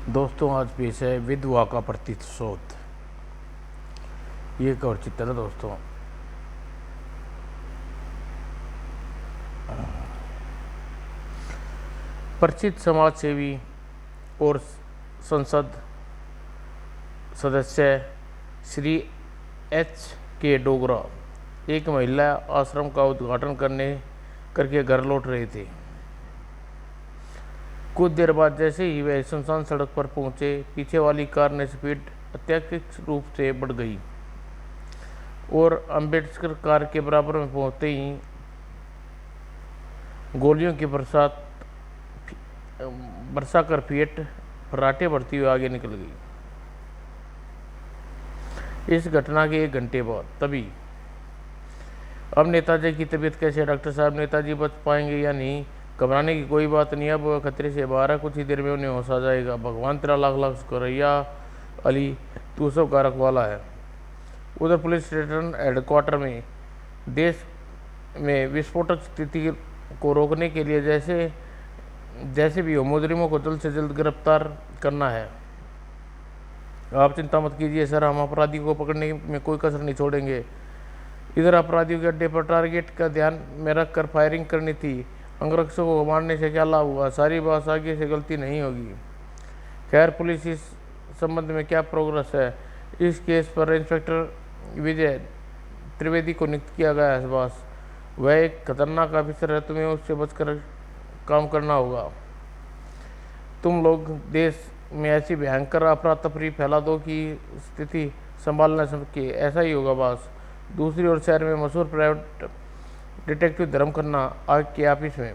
दोस्तों आज पेश है विधवा का प्रतिशोध। ये एक और चित्र है दोस्तों। परिचित समाज सेवी और संसद सदस्य श्री H.K. डोगरा एक महिला आश्रम का उद्घाटन करके घर लौट रहे थे। कुछ देर बाद जैसे ही वे सुनसान सड़क पर पहुंचे, पीछे वाली कार ने स्पीड अत्यधिक रूप से बढ़ गई और अम्बेडकर कार के बराबर में पहुंचते ही गोलियों की बरसा कर फिएट फर्राटे भरती हुई आगे निकल गई। इस घटना के 1 घंटे बाद तभी अब नेताजी की तबीयत कैसे है डॉक्टर साहब? नेताजी बच पाएंगे या नहीं? घबराने की कोई बात नहीं, अब वह खतरे से बाहर है, कुछ ही देर में उन्हें होश आ जाएगा। भगवान तेरा लाख लाख शुक्र है, या अली तू सब का रखवाला है। उधर पुलिस स्टेशन हेडक्वार्टर में देश में विस्फोटक स्थिति को रोकने के लिए जैसे भी हो मुजरिमों को जल्द से जल्द गिरफ्तार करना है। आप चिंता मत कीजिए सर, हम अपराधियों को पकड़ने में कोई कसर नहीं छोड़ेंगे। इधर अपराधियों के अड्डे पर टारगेट का ध्यान में रखकर फायरिंग करनी थी। अंगरक्षकों को मारने से क्या लाभ हुआ? सारी बात आगे से गलती नहीं होगी। खैर, पुलिस इस संबंध में क्या प्रोग्रेस है? इस केस पर इंस्पेक्टर विजय त्रिवेदी को नियुक्त किया गया है बॉस। वह एक खतरनाक ऑफिसर है, तुम्हें उससे बचकर काम करना होगा। तुम लोग देश में ऐसी भयंकर अफरा तफरी फैला दो कि स्थिति संभाल न सके। ऐसा ही होगा बॉस। दूसरी ओर शहर में मशहूर प्राइवेट डिटेक्टिव धर्म खन्ना आग के ऑफिस में,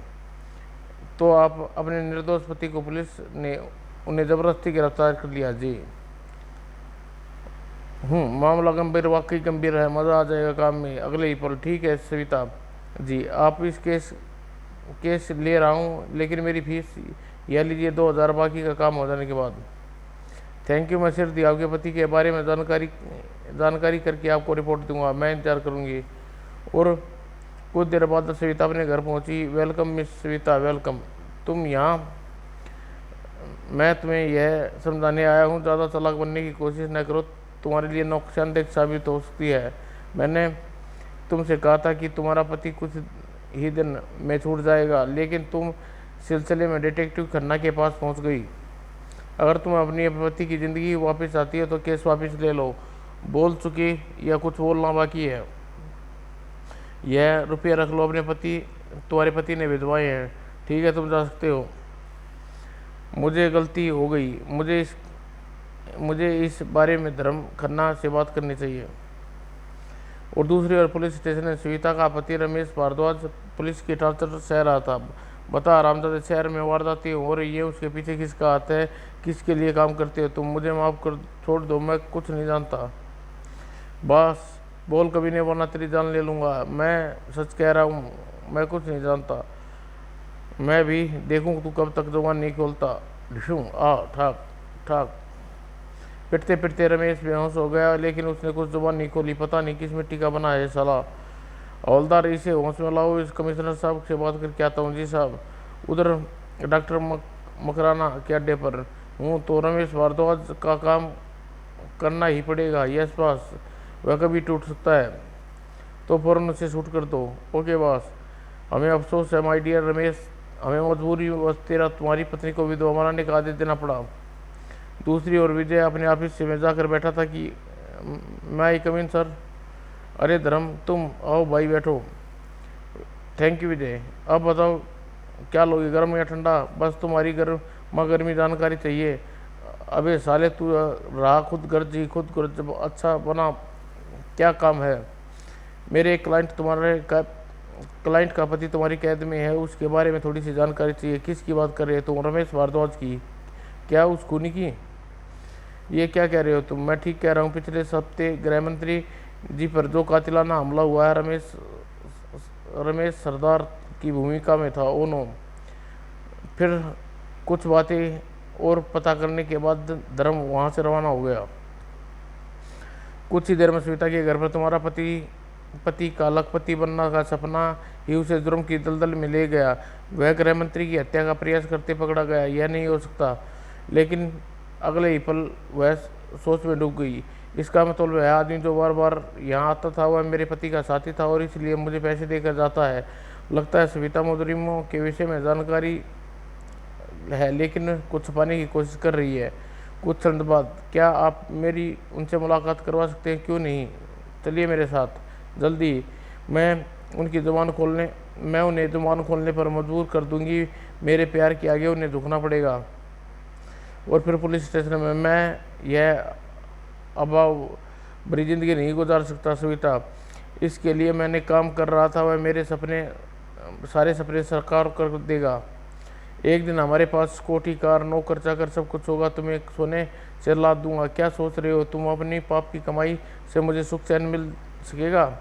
तो आप अपने निर्दोष पति को पुलिस ने उन्हें जबरदस्ती गिरफ्तार कर लिया जी। मामला गंभीर, वाकई गंभीर है, मज़ा आ जाएगा काम में अगले ही पल। ठीक है सविता जी, आप इस केस ले रहा हूँ, लेकिन मेरी फीस यह लीजिए 2000, बाकी का काम हो जाने के बाद। Thank you. मैं सिर्फ आपके पति के बारे में जानकारी करके आपको रिपोर्ट दूंगा। मैं इंतजार करूंगी। और कुछ देर बाद सविता अपने घर पहुंची। Welcome miss Savita, welcome. तुम यहाँ? मैं तुम्हें यह समझाने आया हूँ, ज़्यादा चालाक बनने की कोशिश न करो, तुम्हारे लिए नुकसानदेह साबित हो सकती है। मैंने तुमसे कहा था कि तुम्हारा पति कुछ ही दिन में छूट जाएगा, लेकिन तुम सिलसिले में डिटेक्टिव खन्ना के पास पहुंच गई। अगर तुम अपनी पति की ज़िंदगी वापस आती है तो केस वापस ले लो। बोल चुकी या कुछ बोलना बाकी है? यह रुपया रख लो, तुम्हारे पति ने भिजवाए हैं। ठीक है, तुम जा सकते हो। मुझे गलती हो गई, मुझे इस बारे में धर्म खन्ना से बात करनी चाहिए। और दूसरी ओर पुलिस स्टेशन में सविता का पति रमेश भारद्वाज पुलिस की टॉर्चर सह रहा था। बता आरामदादा, शहर में वारदातें हो रही है, उसके पीछे किसका हाथ है? किसके लिए काम करते हो तुम? मुझे माफ़ कर, छोड़ दो, मैं कुछ नहीं जानता। बस बोल, कभी नहीं वरना तेरी जान ले लूँगा। मैं सच कह रहा हूँ, मैं कुछ नहीं जानता। मैं भी देखूँ तू कब तक जुबान नहीं खोलता। ठाक ठाक। पिटते पिटते रमेश बेहोश हो गया, लेकिन उसने कुछ जुबान नहीं खोली। पता नहीं किस मिट्टी का बना है साला। हवलदार, इसे होश में लाओ, इस कमिश्नर साहब से बात करके आता हूँ। जी साहब। उधर डॉक्टर मकराना के अड्डे पर हूँ, तो रमेश भारद्वाज का काम करना ही पड़ेगा। यस बॉस, वह कभी टूट सकता है, तो फ़ौरन उसे शूट कर दो। Okay boss. हमें अफसोस है माय डियर रमेश, हमें मजबूरी बस तुम्हारी पत्नी को विधवा बनाने का आदेश देना पड़ा। दूसरी ओर विजय अपने ऑफिस में जाकर बैठा था कि मैं आई कम इन सर। अरे धर्म, तुम आओ भाई, बैठो। थैंक यू विजय। अब बताओ क्या लोगे, गर्म या ठंडा? बस तुम्हारी गर्मी जानकारी चाहिए। अबे साले, तू रहा खुद गर्ज ही खुद गर्ज। अच्छा बना, क्या काम है? मेरे एक क्लाइंट का पति तुम्हारी कैद में है, उसके बारे में थोड़ी सी जानकारी चाहिए। किसकी बात कर रहे हो तुम? रमेश भारद्वाज की। क्या उस खूनी की? ये क्या कह रहे हो तुम? मैं ठीक कह रहा हूँ। पिछले हफ्ते गृह मंत्री जी पर जो कातिलाना हमला हुआ है, रमेश सरदार की भूमिका में था। Oh no. फिर कुछ बातें और पता करने के बाद धर्म वहाँ से रवाना हो गया। कुछ ही देर में सविता के घर पर तुम्हारा पति का लखपति बनना का सपना ही उसे जुर्म की दलदल में ले गया। वह गृह मंत्री की हत्या का प्रयास करते पकड़ा गया। यह नहीं हो सकता। लेकिन अगले ही पल वह सोच में डूब गई। इसका मतलब वह आदमी जो बार बार यहाँ आता था वह मेरे पति का साथी था और इसलिए मुझे पैसे देकर जाता है। लगता है सविता मुजरिमों के विषय में जानकारी है, लेकिन कुछ छुपाने की कोशिश कर रही है। कुछ क्षण बाद, क्या आप मेरी उनसे मुलाकात करवा सकते हैं? क्यों नहीं, चलिए मेरे साथ जल्दी। मैं उन्हें जुबान खोलने पर मजबूर कर दूंगी। मेरे प्यार के आगे उन्हें झुकना पड़ेगा। और फिर पुलिस स्टेशन में मैं यह अभाव भरी जिंदगी नहीं गुजार सकता सविता। इसके लिए मैंने काम कर रहा था, वह मेरे सारे सपने साकार कर देगा। एक दिन हमारे पास कोठी कार नौकर चाकर सब कुछ होगा। तुम्हें सोने से लाद दूंगा। क्या सोच रहे हो तुम? अपनी पाप की कमाई से मुझे सुख चैन मिल सकेगा?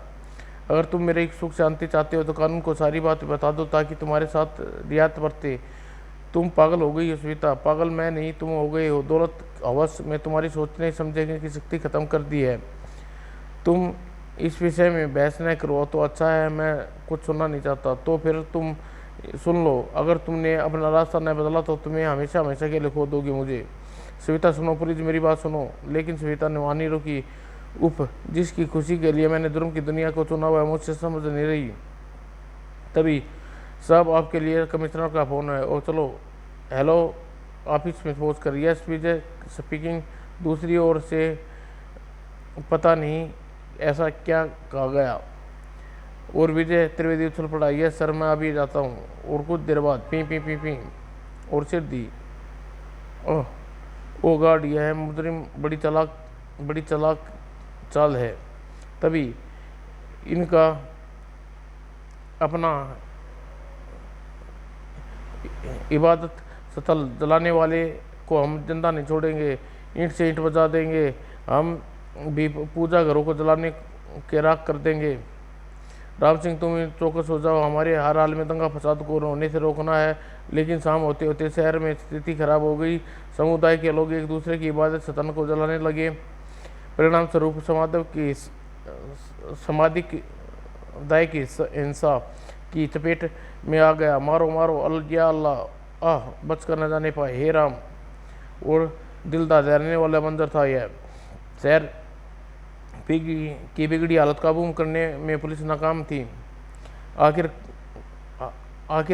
अगर तुम मेरे सुख शांति चाहते हो तो कानून को सारी बात बता दो ताकि तुम्हारे साथ रियायत बरते। तुम पागल हो गई हो सविता। पागल मैं नहीं, तुम हो गए हो। दौलत हवस में तुम्हारी सोचने समझने की शक्ति खत्म कर दी है। तुम इस विषय में बहस न करो तो अच्छा है, मैं कुछ सुनना नहीं चाहता। तो फिर तुम सुन लो। अगर तुमने अपना रास्ता न बदला तो तुम्हें हमेशा हमेशा के लिए खो दोगे मुझे। सविता सुनो प्लीज, मेरी बात सुनो। लेकिन सविता ने वानी रोकी। उफ, जिसकी खुशी के लिए मैंने जुर्म की दुनिया को चुना हुआ है मुझसे समझ नहीं रही। तभी सब आपके लिए कमिश्नर का फ़ोन है। और चलो, हेलो, ऑफिस में पहुँच कर। यस विजय स्पीकिंग। दूसरी ओर से पता नहीं ऐसा क्या कहा गया और विजय त्रिवेदी उछल पड़ा। यस सर, मैं अभी जाता हूँ। और कुछ देर बाद पी पी पी पी और सिर दी। ओह ओ गॉड, यह मुजरिम बड़ी चालाक चाल है। तभी इनका अपना इबादत स्थल जलाने वाले को हम जिंदा नहीं छोड़ेंगे। ईंट से ईंट बजा देंगे। हम भी पूजा घरों को जलाने के राख कर देंगे। राम सिंह, तुम चौकस हो जाओ। हमारे हर हाल में दंगा फसाद को होने से रोकना है। लेकिन शाम होते होते शहर में स्थिति खराब हो गई। समुदाय के लोग एक दूसरे की इबादत स्थल को जलाने लगे। परिणाम स्वरूप समाधि की हिंसा की चपेट में आ गया। मारो मारो, या अल्लाह, आह, बच कर न जाने पाए, हे राम। और दिल दहलाने वाला मंजर था यह। शहर की बिगड़ी हालत काबू करने में पुलिस नाकाम थी। आखिर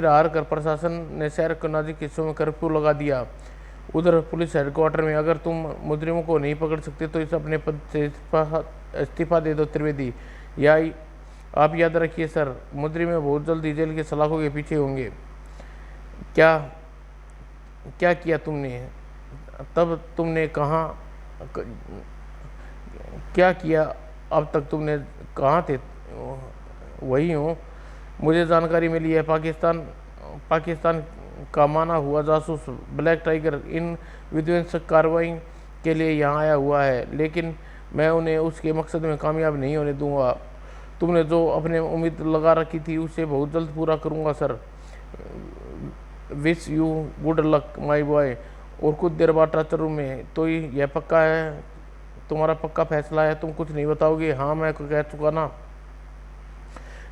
हार कर प्रशासन ने शहर के नजीक हिस्सों में कर्फ्यू लगा दिया। उधर पुलिस हेडक्वार्टर में, अगर तुम मुजरिमों को नहीं पकड़ सकते तो इस अपने पद से इस्तीफा दे दो त्रिवेदी। या आप याद रखिए सर, मुजरिम बहुत जल्दी जेल के सलाखों के पीछे होंगे। क्या किया तुमने? तब तुमने क्या किया अब तक? तुमने कहाँ थे? वही हूँ। मुझे जानकारी मिली है पाकिस्तान का माना हुआ जासूस ब्लैक टाइगर इन विध्वंसक कार्रवाई के लिए यहाँ आया हुआ है, लेकिन मैं उन्हें उसके मकसद में कामयाब नहीं होने दूंगा। तुमने जो अपने उम्मीद लगा रखी थी उसे बहुत जल्द पूरा करूंगा sir. Wish you good luck my boy. और कुछ देर बाद टच रूम में, तो यह पक्का है, तुम्हारा पक्का फैसला है? तुम कुछ नहीं बताओगे? हाँ, मैं कह चुका ना।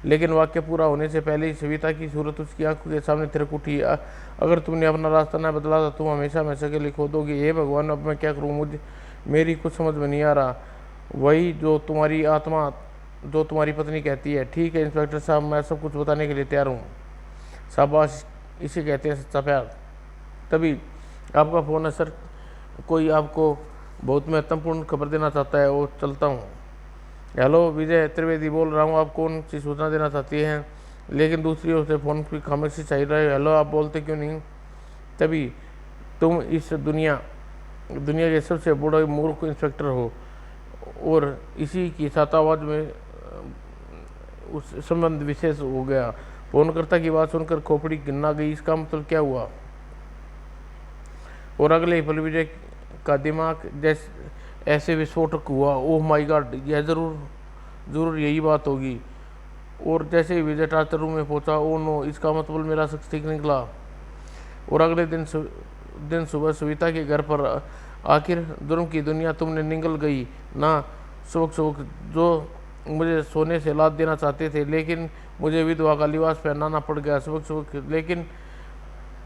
लेकिन वाक्य पूरा होने से पहले ही सविता की सूरत उसकी आंखों के सामने थिरक उठी। अगर तुमने अपना रास्ता न बदला तो तुम हमेशा हमेशा के लिए खो दोगे। हे भगवान, अब मैं क्या करूँ? मेरी कुछ समझ में नहीं आ रहा। वही जो तुम्हारी पत्नी कहती है। ठीक है इंस्पेक्टर साहब, मैं सब कुछ बताने के लिए तैयार हूँ। शाबाश, इसे कहते हैं सच्चा प्यार। तभी आपका फ़ोन है सर, कोई आपको बहुत महत्वपूर्ण खबर देना चाहता है। वो चलता हूँ। हेलो, विजय त्रिवेदी बोल रहा हूँ। आप कौन सी सूचना देना चाहती हैं? लेकिन दूसरी ओर से फ़ोन की खामोशी चाहिए रहे। हेलो, आप बोलते क्यों नहीं? तभी तुम इस दुनिया के सबसे बड़े मूर्ख इंस्पेक्टर हो। और इसी की साथ आवाज़ में उस संबंध विशेष हो गया। फोनकर्ता की बात सुनकर खोपड़ी गिरना गई। इसका मतलब क्या हुआ? और अगले ही पल विजय का दिमाग ऐसे विस्फोटक हुआ। ओह माय गॉड, यह जरूर यही बात होगी। और जैसे ही विजय टार्चर रूम में पहुंचा, ओह नो, इसका मतलब मेरा शख्स ठीक निकला। और अगले दिन सुबह सविता के घर पर आखिर जुर्म की दुनिया तुमने निगल गई ना। सुबह जो मुझे सोने से लाद देना चाहते थे, लेकिन मुझे विधवा का लिबास पहनाना पड़ गया। सुबह लेकिन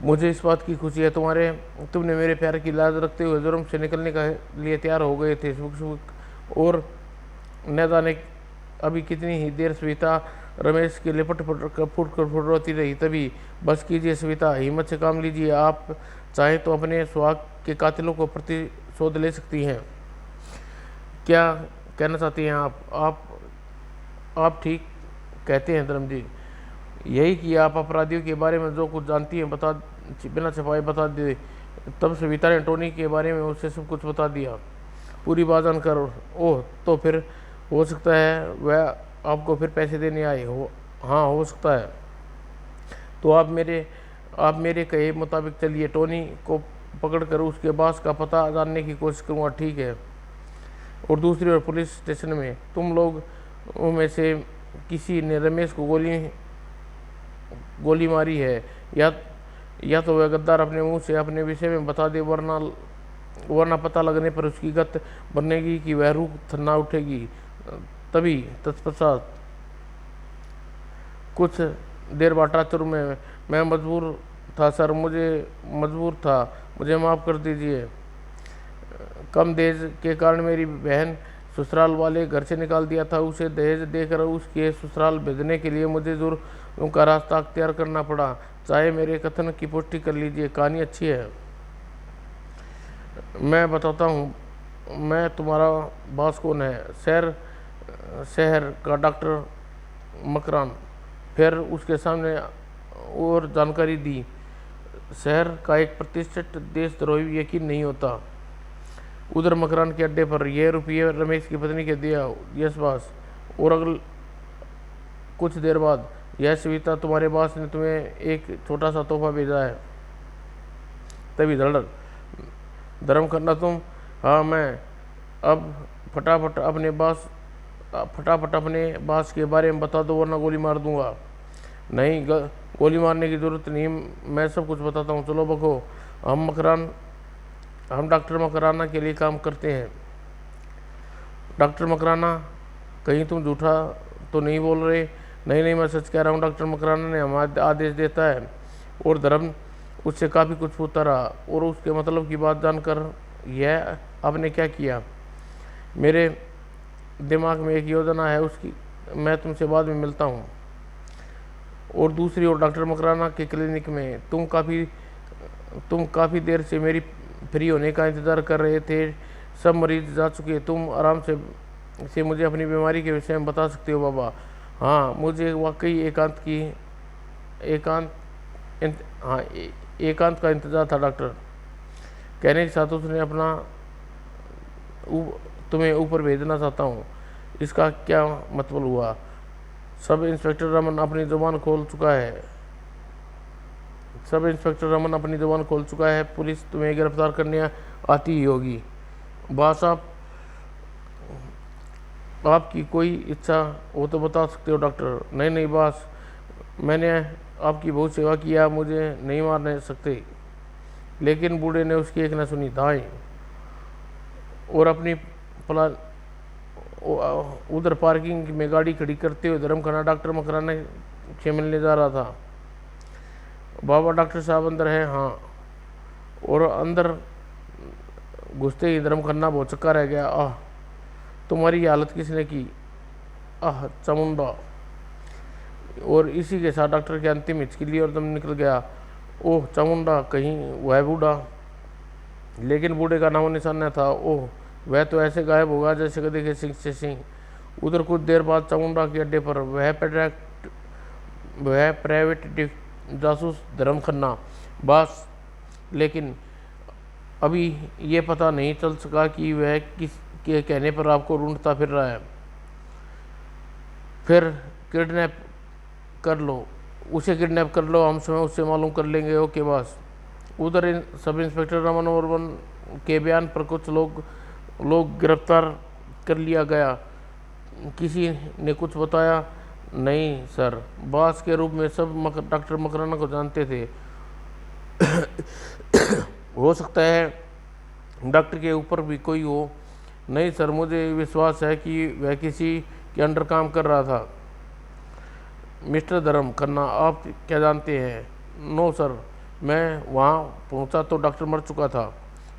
मुझे इस बात की खुशी है तुमने मेरे प्यार की लाज रखते हुए जुर्म से निकलने का लिए तैयार हो गए थे। और न जाने अभी कितनी ही देर सविता रमेश की लिपट फुट कर रोती रही। तभी बस कीजिए सविता, हिम्मत से काम लीजिए। आप चाहे तो अपने सुहाग के कातिलों को प्रतिशोध ले सकती हैं। क्या कहना चाहती हैं आप ठीक कहते हैं धर्म जी। यही कि आप अपराधियों के बारे में जो कुछ जानती हैं बिना छुपाए बता दे। तब सविता ने टोनी के बारे में उसे सब कुछ बता दिया। पूरी बात जानकर ओह, तो फिर हो सकता है वह आपको फिर पैसे देने आए हो। हाँ, हो सकता है। तो आप मेरे कहे मुताबिक चलिए। टोनी को पकड़कर उसके बॉस का पता जानने की कोशिश करूँगा, ठीक है। और दूसरी ओर पुलिस स्टेशन में तुम लोग में से किसी ने रमेश को गोली मारी है, या तो वह गद्दार अपने मुंह से अपने विषय में बता दे, वरना पता लगने पर उसकी गत बनेगी कि वह रूह ना उठेगी। तभी तत्पश्चात कुछ देर बाद टाचुर में मैं मजबूर था सर, मुझे माफ़ कर दीजिए। कम दहेज के कारण मेरी बहन ससुराल वाले घर से निकाल दिया था। उसे दहेज देकर उसके ससुराल भेजने के लिए मुझे जुर्म का रास्ता अख्तियार करना पड़ा। चाहे मेरे कथन की पुष्टि कर लीजिए। कहानी अच्छी है, मैं बताता हूँ। मैं तुम्हारा बॉस कौन है? शहर का डॉक्टर मकरान। फिर उसके सामने और जानकारी दी। शहर का एक प्रतिष्ठित देशद्रोही यकीन नहीं होता। उधर मकरान के अड्डे पर यह रुपये रमेश की पत्नी के दिया। Yes boss. और कुछ देर बाद यह सविता, तुम्हारे बॉस ने तुम्हें एक छोटा सा तोहफा भेजा है। तभी धड़क धर्म करना तुम? हाँ, मैं अब फटाफट अपने बॉस के बारे में बता दो, वरना गोली मार दूंगा। नहीं, गोली मारने की ज़रूरत नहीं, मैं सब कुछ बताता हूँ। चलो बको। हम डॉक्टर मकराना के लिए काम करते हैं। डॉक्टर मकराना, कहीं तुम झूठा तो नहीं बोल रहे? नहीं, मैं सच कह रहा हूँ। डॉक्टर मकराना ने हमारा आदेश देता है। और धर्म उससे काफ़ी कुछ पूछता रहा। और उसके मतलब की बात जानकर यह आपने क्या किया? मेरे दिमाग में एक योजना है, उसकी मैं तुमसे बाद में मिलता हूँ। और दूसरी ओर डॉक्टर मकराना के क्लिनिक में तुम काफ़ी देर से मेरी फ्री होने का इंतज़ार कर रहे थे। सब मरीज जा चुके। तुम आराम से मुझे अपनी बीमारी के विषय में बता सकते हो बाबा। हाँ, मुझे वाकई एकांत का इंतज़ार था डॉक्टर। कहने के साथ उसने तुम्हें ऊपर भेजना चाहता हूँ। इसका क्या मतलब हुआ? सब इंस्पेक्टर रमन अपनी ज़ुबान खोल चुका है। पुलिस तुम्हें गिरफ्तार करने आती ही होगी। बॉस, आपकी कोई इच्छा हो तो बता सकते हो डॉक्टर। नहीं बॉस, मैंने आपकी बहुत सेवा किया, मुझे नहीं मारने सकते। लेकिन बूढ़े ने उसकी एक न सुनी। दाएं और अपनी उधर पार्किंग में गाड़ी खड़ी करते हुए धर्म खाना डॉक्टर मकराना से मिलने जा रहा था। बाबा, डॉक्टर साहब अंदर है? हाँ। और अंदर घुसते ही धर्म खन्ना बहुत चक्का रह गया। आह, तुम्हारी हालत किसने की? आह, चामुंडा। और इसी के साथ डॉक्टर की अंतिम हिचकिली और दम निकल गया। ओह चामुंडा, कहीं वह बूढ़ा? लेकिन बूढ़े का नामो निशान न था। ओह, वह तो ऐसे गायब होगा जैसे गधे के सिंह से सिंह। उधर कुछ देर बाद चामुंडा के अड्डे पर वह प्राइवेट जासूस धर्म खन्ना। बॉस, लेकिन अभी ये पता नहीं चल सका कि वह किस के कहने पर आपको ढूंढता फिर रहा है। फिर उसे किडनैप कर लो, हम स्वयं उससे मालूम कर लेंगे। Okay boss. उधर सब इंस्पेक्टर रमन वर्मन के बयान पर कुछ लोग गिरफ्तार कर लिया गया। किसी ने कुछ बताया? नहीं सर, बॉस के रूप में सब डॉक्टर मकराना को जानते थे। हो सकता है डॉक्टर के ऊपर भी कोई हो। नहीं सर, मुझे विश्वास है कि वह किसी के अंडर काम कर रहा था। मिस्टर धर्म खन्ना, आप क्या जानते हैं? नो सर, मैं वहाँ पहुँचा तो डॉक्टर मर चुका था।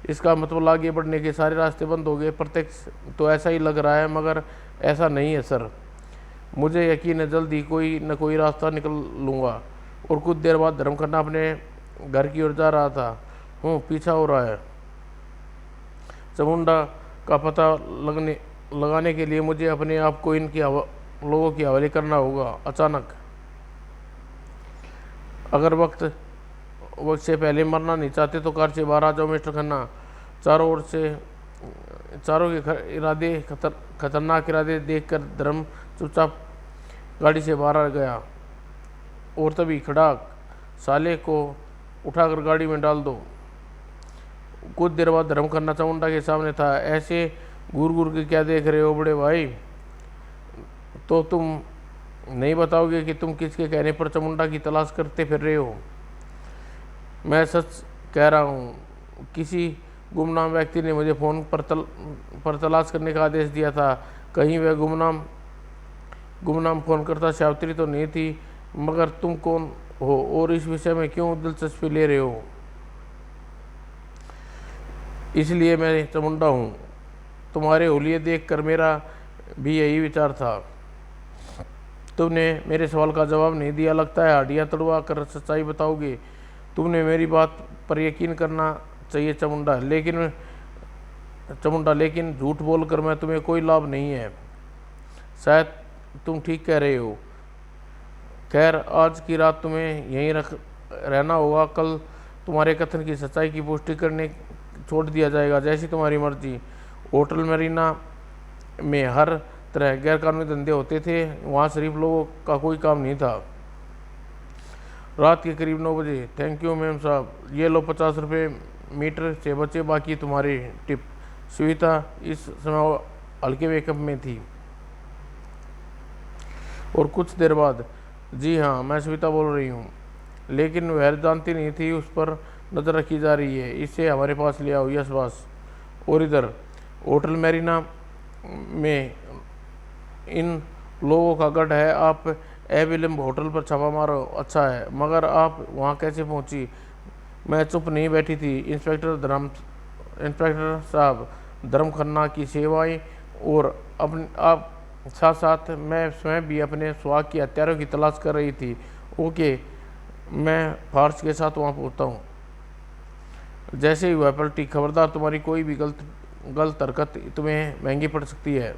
इसका मतलब आगे बढ़ने के सारे रास्ते बंद हो गए। प्रत्यक्ष तो ऐसा ही लग रहा है, मगर ऐसा नहीं है सर। मुझे यकीन है जल्द ही कोई न कोई रास्ता निकल लूँगा। और कुछ देर बाद धर्मखन्ना अपने घर की ओर जा रहा था। पीछा हो रहा है। चामुंडा का पता लगाने के लिए मुझे अपने आप को इनकी लोगों की हवाले करना होगा। अचानक अगर वक्त से पहले मरना नहीं चाहते तो कार से बाहर आ जाओ मिस्टर खन्ना। चारों के इरादे खतरनाक इरादे देखकर धर्म चुपचाप गाड़ी से बाहर आ गया। और तभी खड़ाक, साले को उठाकर गाड़ी में डाल दो। कुछ देर बाद धर्म खन्ना चामुंडा के सामने था। ऐसे घूर घूर के क्या देख रहे हो बड़े भाई? तो तुम नहीं बताओगे कि तुम किसके कहने पर चामुंडा की तलाश करते फिर रहे हो? मैं सच कह रहा हूँ, किसी गुमनाम व्यक्ति ने मुझे फ़ोन पर तलाश करने का आदेश दिया था। कहीं वह गुमनाम फ़ोन करता सावित्री तो नहीं थी। मगर तुम कौन हो और इस विषय में क्यों दिलचस्पी ले रहे हो? इसलिए मैं चामुंडा हूँ। तुम्हारे हुलिये देखकर मेरा भी यही विचार था। तुमने मेरे सवाल का जवाब नहीं दिया। लगता है हड्डियाँ तोड़वा कर सच्चाई बताओगे। तुमने मेरी बात पर यकीन करना चाहिए चामुंडा, लेकिन झूठ बोलकर मैं तुम्हें कोई लाभ नहीं है। शायद तुम ठीक कह रहे हो। खैर, आज की रात तुम्हें यहीं रहना होगा। कल तुम्हारे कथन की सच्चाई की पुष्टि करने छोड़ दिया जाएगा। जैसी तुम्हारी मर्जी। होटल मरीना में हर तरह गैरकानूनी धंधे होते थे। वहाँ शरीफ लोगों का कोई काम नहीं था। रात के करीब 9 बजे। थैंक यू मैम साहब। ये लो 50 रुपये मीटर से बचे, बाकी तुम्हारी टिप। श्वेता इस समय हल्के मेकअप में थी। और कुछ देर बाद, जी हाँ, मैं श्वेता बोल रही हूँ। लेकिन वह जानती नहीं थी उस पर नज़र रखी जा रही है। इसे हमारे पास ले आओ। Yes boss. और इधर होटल मैरिना में इन लोगों का गढ़ है। आप अविलंब होटल पर छापा मारो। अच्छा है, मगर आप वहाँ कैसे पहुँची? मैं चुप नहीं बैठी थी। इंस्पेक्टर साहब, धर्म खन्ना की सेवाएं और आप साथ साथ मैं स्वयं भी अपने सुहाग की हत्यारों की तलाश कर रही थी। ओके, मैं फार्स के साथ वहाँ पहुँचता हूँ। जैसे ही वह पलटी, खबरदार, तुम्हारी कोई भी गलत हरकत तुम्हें महंगी पड़ सकती है।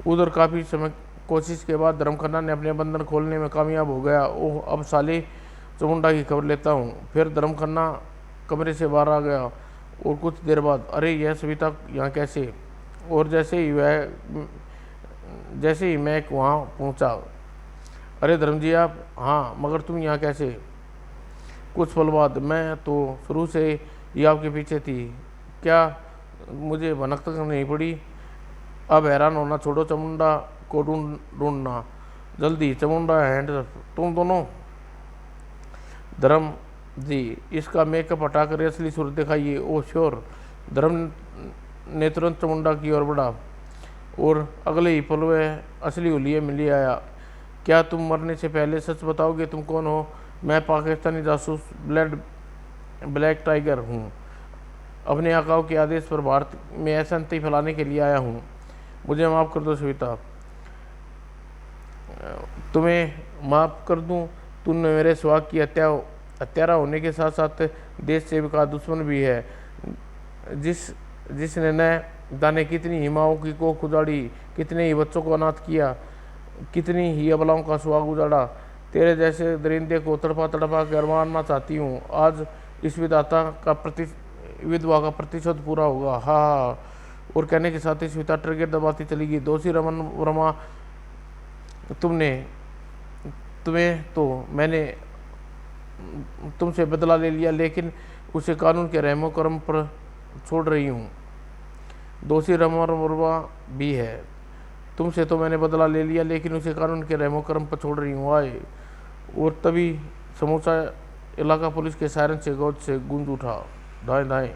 उधर काफ़ी समय कोशिश के बाद धर्म खन्ना ने अपने बंधन खोलने में कामयाब हो गया। ओह, अब साले चामुंडा की खबर लेता हूँ। फिर धर्म खन्ना कमरे से बाहर आ गया। और कुछ देर बाद, अरे यह सविता यहाँ कैसे? और जैसे ही मैं वहाँ पहुँचा, अरे धर्म जी आप? हाँ, मगर तुम यहाँ कैसे? कुछ पल बाद, मैं तो शुरू से ही आपके पीछे थी। क्या मुझे भनक तक नहीं पड़ी? अब हैरान होना छोड़ो, चामुंडा को ढूंढना जल्दी। चामुंडा हैंड तुम दोनों। धर्म जी, इसका मेकअप हटाकर असली सूरत दिखाइए। Oh sure. धर्म ने तुरंत चामुंडा की ओर बढ़ा और अगले ही पल वह असली हुलिये मिली आया। क्या तुम मरने से पहले सच बताओगे तुम कौन हो? मैं पाकिस्तानी जासूस ब्लैक टाइगर हूँ। अपने आकाओं के आदेश पर भारत में अशांति फैलाने के लिए आया हूँ। मुझे माफ़ कर दो श्वेता। तुम्हें माफ़ कर दूँ? तुमने मेरे सुहाग की हत्यारा होने के साथ साथ देश सेवा का दुश्मन भी है, जिसने न जाने कितनी ही माओं की कोख उजाड़ी, कितने ही बच्चों को अनाथ किया, कितनी ही अबलाओं का सुहाग उजाड़ा। तेरे जैसे दरिंदे को तड़पा कर मारना चाहती हूँ। आज इस विधवा का प्रतिशोध पूरा होगा। हाँ। और कहने के साथ ही श्वेता ट्रिगर दबाती चली गई। दोषी रमन वर्मा, तुम्हें तो मैंने तुमसे बदला ले लिया, लेकिन उसे कानून के रहमो करम पर छोड़ रही हूँ। दोषी रमन वर्मा भी है। तुमसे तो मैंने बदला ले लिया, लेकिन उसे कानून के रहमो करम पर छोड़ रही हूँ। आए। और तभी समूचा इलाका पुलिस के सायरन से गौज से गूंज उठा। दाएं दाएं।